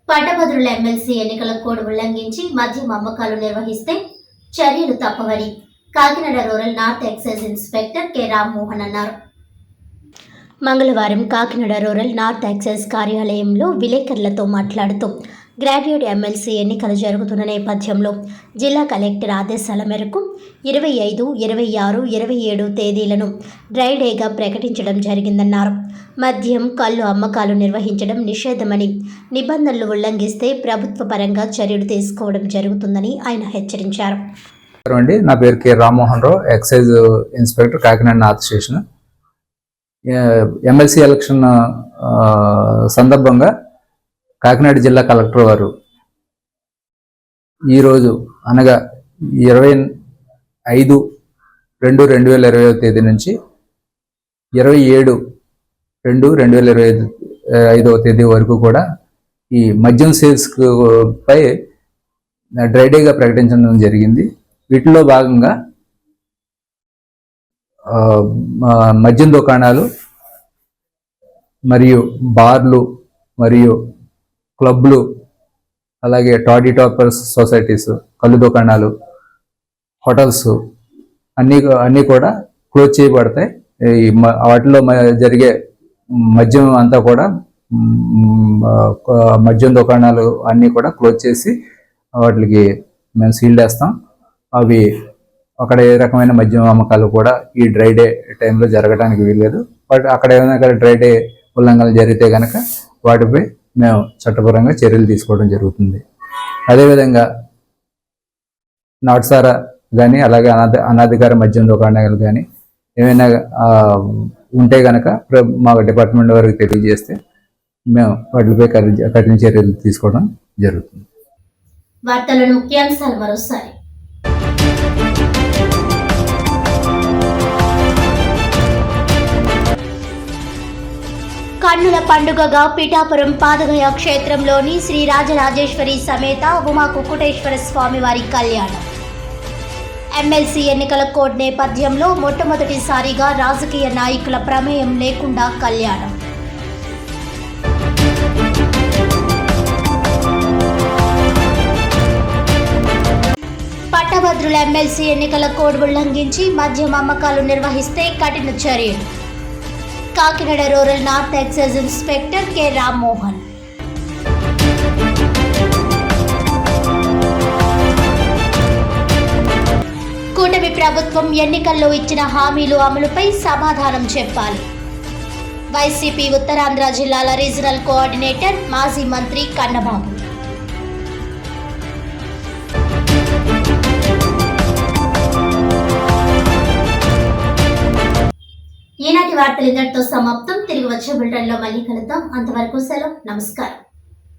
పట్టభద్రుల ఎమ్మెల్సీ ఎన్నికల కోడ్ ఉల్లంఘించి మద్యం అమ్మకాలు నిర్వహిస్తే చర్యలు తప్పవని Kakinada rural north excise inspector K Rammohan అన్నారు. మంగళవారం కాకినాడ రూరల్ నార్త్ ఎక్సైజ్ కార్యాలయంలో విలేకరులతో మాట్లాడుతూ గ్రాడ్యుయేట్ ఎమ్మెల్సీ ఎన్నికలు జరుగుతున్న నేపథ్యంలో జిల్లా కలెక్టర్ ఆదేశాల మేరకు 25, 26, 27 తేదీలను డ్రై డేగా ప్రకటించడం జరిగిందన్నారు. మద్యం, కల్లు అమ్మకాలు నిర్వహించడం నిషేధమని, నిబంధనలు ఉల్లంఘిస్తే ప్రభుత్వ పరంగా చర్యలు తీసుకోవడం జరుగుతుందని ఆయన హెచ్చరించారు. నా పేరు K Rammohan Rao, excise inspector, Kakinada north station. MLC election సందర్భంగా కాకినాడ జిల్లా కలెక్టర్ వారు ఈరోజు అనగా 25/2/2025 తేదీ నుంచి 27/2/2025 తేదీ వరకు కూడా ఈ మద్యం సేల్స్ పై డ్రై డేగా ప్రకటించడం జరిగింది. వీటిలో భాగంగా మద్యం దుకాణాలు మరియు బార్లు మరియు క్లబ్లు, అలాగే టాడీ టాపర్స్ సొసైటీస్, కళ్ళు దుకాణాలు, హోటల్స్ అన్నీ కూడా క్లోజ్ చేయబడతాయి. వాటిలో జరిగే మద్యం అంతా కూడా మద్యం దుకాణాలు అన్నీ కూడా క్లోజ్ చేసి వాటికి మేము సీల్ వేస్తాం. అవి అక్కడ ఏ రకమైన మద్యం అమ్మకాలు కూడా ఈ డ్రై డే టైంలో జరగడానికి వీల్లేదు. బట్ అక్కడ ఏమైనా డ్రై డే ఉల్లంఘనలు జరిగితే కనుక వాటిపై మేము చట్టపరంగా చర్యలు తీసుకోవడం జరుగుతుంది. అదేవిధంగా నాటుసారా కానీ, అలాగే అనాధికార మద్యం దుకాణాలు కానీ ఏమైనా ఉంటే కనుక మా డిపార్ట్మెంట్ వారికి తెలియజేస్తే మేము వాటిపై కఠిన చర్యలు తీసుకోవడం జరుగుతుంది. వార్తలను ముఖ్యాంశాలు మరోసారి. కన్నుల పండుగగా పిఠాపురం పాదగయ క్షేత్రంలోని శ్రీ రాజరాజేశ్వరి సమేత ఉమా కుక్కుటేశ్వర స్వామి వారి కళ్యాణం. ఎమ్మెల్సీ ఎన్నికల కోడ్ నేపథ్యంలో మొట్టమొదటిసారిగా రాజకీయ నాయకుల ప్రమేయం లేకుండా కళ్యాణం. పట్టభద్రుల ఎమ్మెల్సీ ఎన్నికల కోడ్ ఉల్లంఘించి మద్యం అమ్మకాలు నిర్వహిస్తే కఠిన చర్యలు. Kakinada rural north excise inspector K Rammohan. కూటమి ప్రభుత్వం ఎన్నికల్లో ఇచ్చిన హామీలు అమలుపై సమాధానం చెప్పాలి. వైసీపీ ఉత్తరాంధ్ర జిల్లాల రీజనల్ కోఆర్డినేటర్, మాజీ మంత్రి కన్నబాబు. ఈనాటి వార్తలు ఇంతటితో సమాప్తం. తిరిగి వచ్చే బులెటిన్లో మళ్ళీ కలుద్దాం. అంతవరకు సెలవు. నమస్కారం.